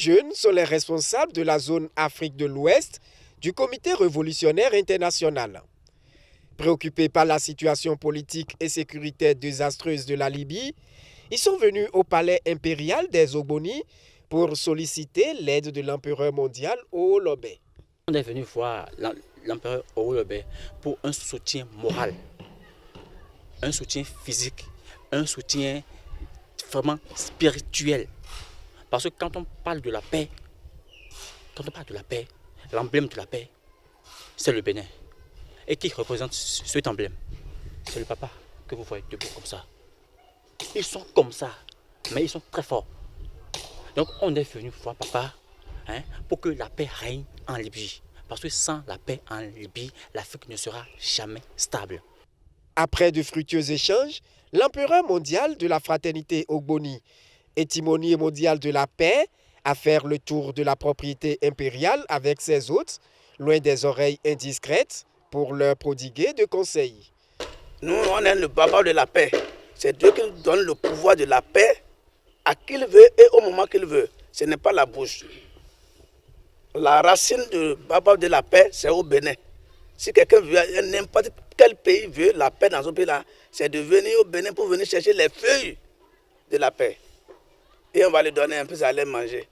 jeunes sont les responsables de la zone Afrique de l'Ouest du Comité révolutionnaire international. Préoccupés par la situation politique et sécuritaire désastreuse de la Libye, ils sont venus au palais impérial des Ogboni pour solliciter l'aide de l'empereur mondial Owólobé. On est venu voir l'empereur Owólobé pour un soutien moral, un soutien physique, un soutien vraiment spirituel. Parce que quand on parle de la paix, l'emblème de la paix, c'est le Bénin. Et qui représente cet emblème? C'est le papa que vous voyez debout comme ça. Ils sont comme ça, mais ils sont très forts. Donc on est venu voir papa pour que la paix règne en Libye. Parce que sans la paix en Libye, l'Afrique ne sera jamais stable. Après de fructueux échanges, l'empereur mondial de la fraternité Ogboni et timonier mondial de la paix a fait le tour de la propriété impériale avec ses hôtes, loin des oreilles indiscrètes, pour leur prodiguer de conseils. Nous, on est le papa de la paix. C'est Dieu qui nous donne le pouvoir de la paix à qui il veut et au moment qu'il veut. Ce n'est pas la bouche. La racine du papa de la paix, c'est au Bénin. Si quelqu'un veut, n'importe quel pays veut la paix dans son pays, là, c'est de venir au Bénin pour venir chercher les feuilles de la paix. Et on va lui donner un peu, ça allait manger.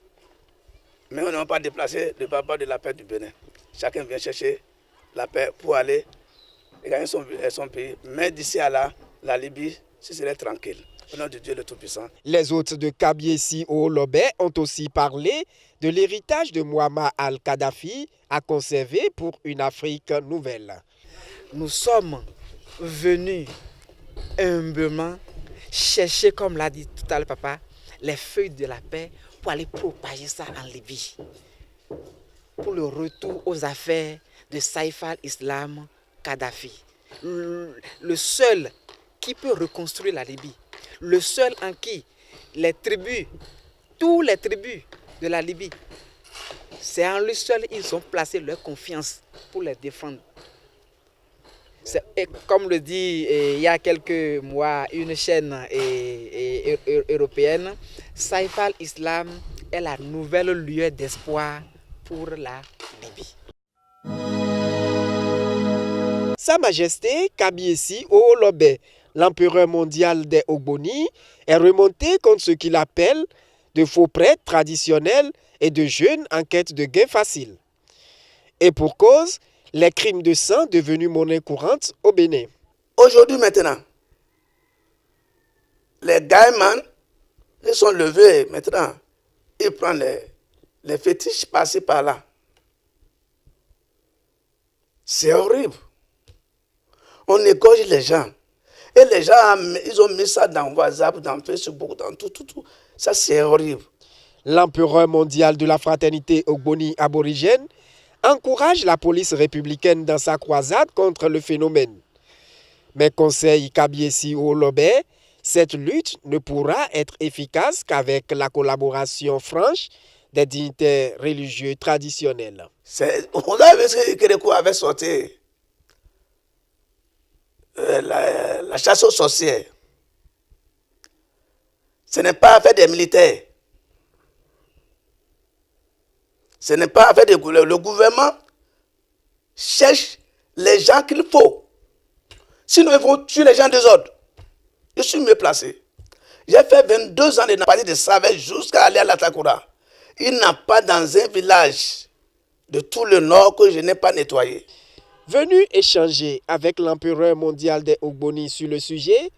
Mais on ne va pas déplacer le papa de la paix du Bénin. Chacun vient chercher la paix pour aller gagner son pays. Mais d'ici à là, la Libye, ce serait tranquille. Au nom de Dieu le Tout-Puissant. Les hôtes de Kabiesi Owólobé ont aussi parlé de l'héritage de Muammar al-Kadhafi à conserver pour une Afrique nouvelle. Nous sommes venus humblement chercher, comme l'a dit tout à l'heure papa, les feuilles de la paix pour aller propager ça en Libye. Pour le retour aux affaires de Saïf al-Islam Kadhafi. Le seul qui peut reconstruire la Libye. Le seul en qui les tribus, toutes les tribus de la Libye, c'est en lui seul ils ont placé leur confiance pour les défendre. Et comme le dit il y a quelques mois une chaîne européenne, Saïf al-Islam est la nouvelle lueur d'espoir pour la Libye. Sa Majesté Kabiesi Owólobé, l'empereur mondial des Ogboni, est remonté contre ce qu'il appelle de faux prêtres traditionnels et de jeunes en quête de gains faciles. Et pour cause, les crimes de sang devenus monnaie courante au Bénin. Aujourd'hui maintenant, les gaïmans, ils sont levés maintenant. Ils prennent les fétiches par-ci par-là. C'est horrible. On égorge les gens. Et les gens, ils ont mis ça dans WhatsApp, dans Facebook, dans tout. Ça, c'est horrible. L'empereur mondial de la fraternité Ogboni aborigène encourage la police républicaine dans sa croisade contre le phénomène. Mais conseille Kabiesi Owólobé, cette lutte ne pourra être efficace qu'avec la collaboration franche des dignitaires religieux traditionnels. On a vu ce que Kérékou avait sorti. La chasse aux sorcières. Ce n'est pas affaire des militaires. Ce n'est pas affaire des gouvernements. Le gouvernement cherche les gens qu'il faut. Sinon, ils vont tuer les gens des autres. Je suis mieux placé. J'ai fait 22 ans de partie de Savès jusqu'à aller à l'Atakoura. Il n'y a pas dans un village de tout le nord que je n'ai pas nettoyé. Venu échanger avec l'empereur mondial des Ogboni sur le sujet,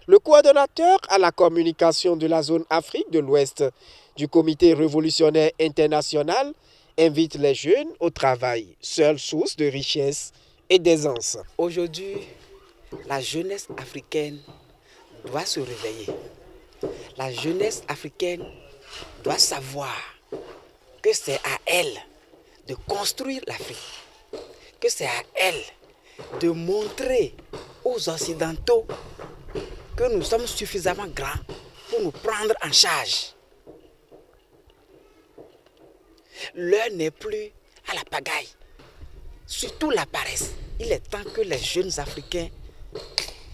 le coordonnateur à la communication de la zone Afrique de l'Ouest du Comité révolutionnaire international invite les jeunes au travail, seule source de richesse et d'aisance. Aujourd'hui, la jeunesse africaine doit se réveiller. La jeunesse africaine doit savoir que c'est à elle de construire l'Afrique. Que c'est à elle de montrer aux Occidentaux que nous sommes suffisamment grands pour nous prendre en charge. L'heure n'est plus à la pagaille, surtout la paresse. Il est temps que les jeunes Africains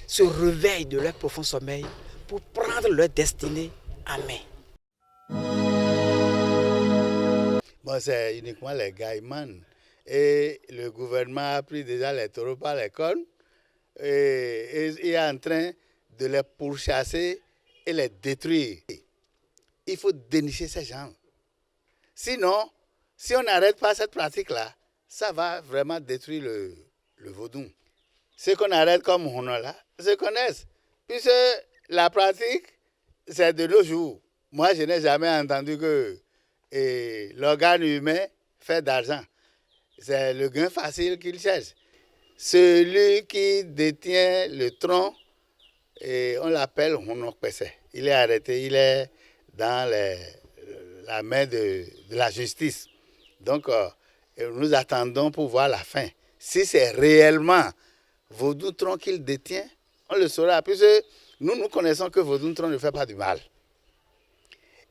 se réveillent de leur profond sommeil pour prendre leur destinée en main. Bon, c'est uniquement les Gaïmans. Et le gouvernement a pris déjà les taureaux par les cornes et il est en train de les pourchasser et les détruire. Il faut dénicher ces gens. Sinon, si on n'arrête pas cette pratique-là, ça va vraiment détruire le vaudou. Ceux qu'on arrête comme Honola se connaissent. Puisque la pratique, c'est de nos jours. Moi, je n'ai jamais entendu que l'organe humain fait d'argent. C'est le gain facile qu'il cherche. Celui qui détient le tronc, on l'appelle Honokpese. Il est arrêté, il est dans la main de la justice. Donc, nous attendons pour voir la fin. Si c'est réellement Vaudou Tron qu'il détient, on le saura. Puisque nous connaissons que Vaudou Tron ne fait pas du mal.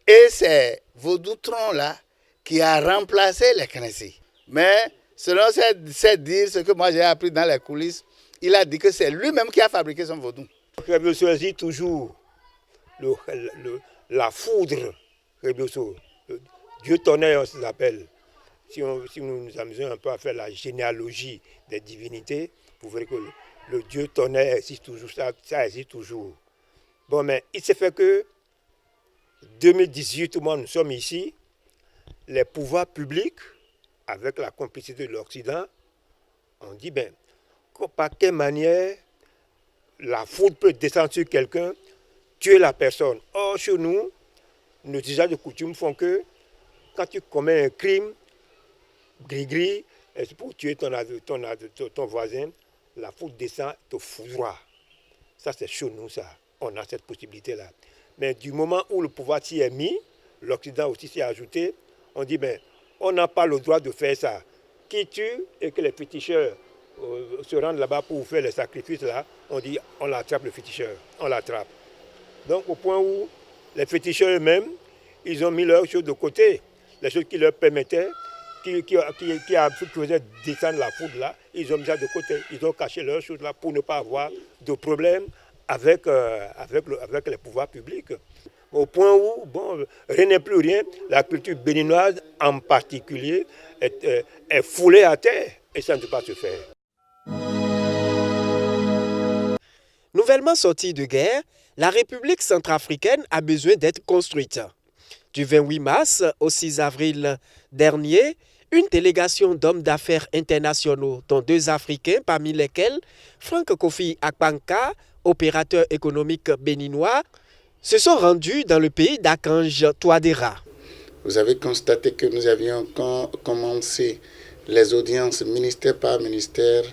Et c'est Vaudou Tron-là qui a remplacé les Knessi. Mais selon ses dires, ce que moi j'ai appris dans les coulisses, il a dit que c'est lui-même qui a fabriqué son vaudou. Je choisis toujours la foudre. Dieu tonnerre, on s'appelle. Si nous nous amusons un peu à faire la généalogie des divinités, vous verrez que le Dieu tonnerre existe toujours, ça existe toujours. Bon, mais il s'est fait que 2018, tout le monde, nous sommes ici, les pouvoirs publics, avec la complicité de l'Occident, on dit, par quelle manière la foudre peut descendre sur quelqu'un, tuer la personne. Or, chez nous, nos usages de coutume font que quand tu commets un crime, gris-gris, c'est pour tuer ton voisin, la foudre descend, te foudroie. Ça, c'est chez nous, ça. On a cette possibilité-là. Mais du moment où le pouvoir s'y est mis, l'Occident aussi s'y est ajouté, on dit, on n'a pas le droit de faire ça. Qui tue et que les féticheurs se rendent là-bas pour faire les sacrifices, là, on dit, on l'attrape le féticheur, on l'attrape. Donc au point où les féticheurs eux-mêmes, ils ont mis leurs choses de côté, les choses qui leur permettaient, qui faisaient descendre la foudre là, ils ont mis ça de côté, ils ont caché leurs choses là pour ne pas avoir de problème avec les pouvoirs publics. Au point où, rien n'est plus rien, la culture béninoise en particulier est foulée à terre et ça ne peut pas se faire. Nouvellement sortie de guerre, la République centrafricaine a besoin d'être construite. Du 28 mars au 6 avril dernier, une délégation d'hommes d'affaires internationaux, dont 2 Africains, parmi lesquels Frank Kofi Akpanka, opérateur économique béninois, se sont rendus dans le pays d'Archange Touadéra. Vous avez constaté que nous avions commencé les audiences ministère par ministère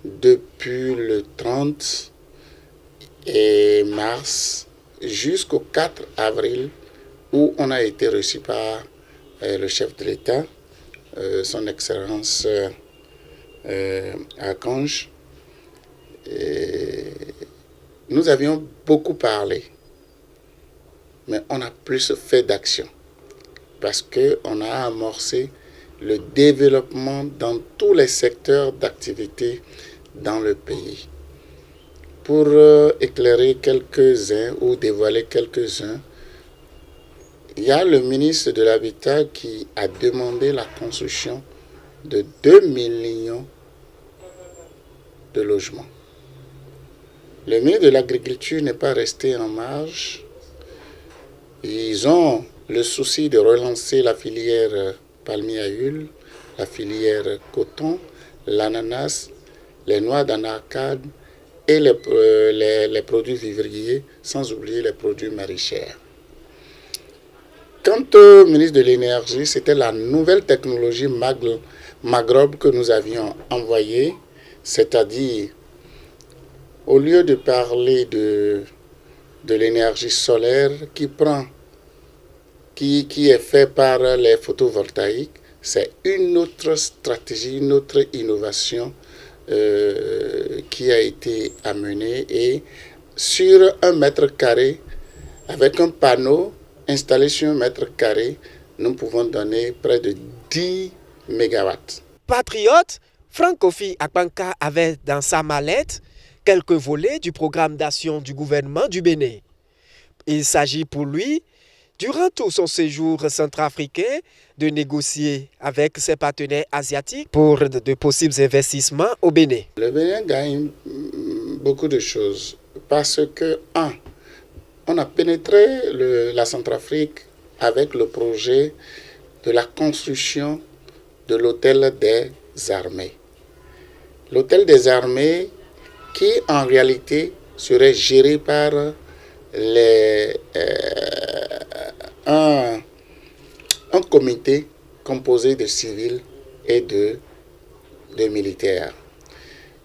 depuis le 30 mars jusqu'au 4 avril où on a été reçu par le chef de l'État, son Excellence Archange. Nous avions beaucoup parlé, mais on a plus fait d'action parce qu'on a amorcé le développement dans tous les secteurs d'activité dans le pays. Pour éclairer quelques-uns ou dévoiler quelques-uns, il y a le ministre de l'Habitat qui a demandé la construction de 2 millions de logements. Le ministre de l'Agriculture n'est pas resté en marge. Ils ont le souci de relancer la filière palmier à huile, la filière coton, l'ananas, les noix d'anarcade et les produits vivriers, sans oublier les produits maraîchers. Quant au ministre de l'Énergie, c'était la nouvelle technologie Magrob que nous avions envoyée, c'est-à-dire, au lieu de parler de l'énergie solaire qui est fait par les photovoltaïques, c'est une autre stratégie, une autre innovation qui a été amenée. Et sur 1 mètre carré, avec un panneau installé sur 1 mètre carré, nous pouvons donner près de 10 mégawatts. Patriote, Frank Kofi Akpanka avait dans sa mallette quelques volets du programme d'action du gouvernement du Bénin. Il s'agit pour lui durant tout son séjour centrafricain, de négocier avec ses partenaires asiatiques pour de possibles investissements au Bénin. Le Bénin gagne beaucoup de choses parce que, on a pénétré la Centrafrique avec le projet de la construction de l'hôtel des armées. L'hôtel des armées qui en réalité serait géré par un comité composé de civils et de militaires,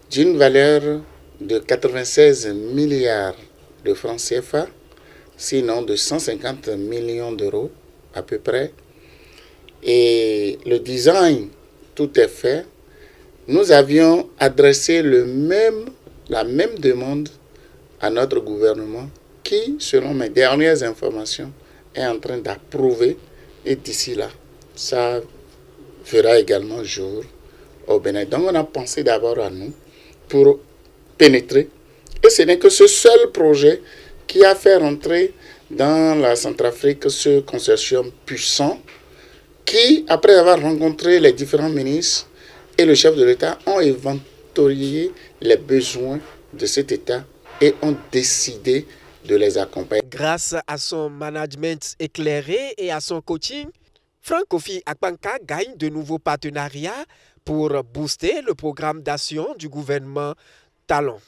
d'une valeur de 96 milliards de francs CFA, sinon de 150 millions d'euros à peu près. Et le design, tout est fait. Nous avions adressé la même demande à notre gouvernement qui, selon mes dernières informations, est en train d'approuver. Et d'ici là, ça verra également jour au Bénin. Donc on a pensé d'abord à nous pour pénétrer. Et ce n'est que ce seul projet qui a fait rentrer dans la Centrafrique ce consortium puissant qui, après avoir rencontré les différents ministres et le chef de l'État, ont inventorié les besoins de cet État et ont décidé de les accompagner. Grâce à son management éclairé et à son coaching, Frank Kofi Akpanka gagne de nouveaux partenariats pour booster le programme d'action du gouvernement Talon.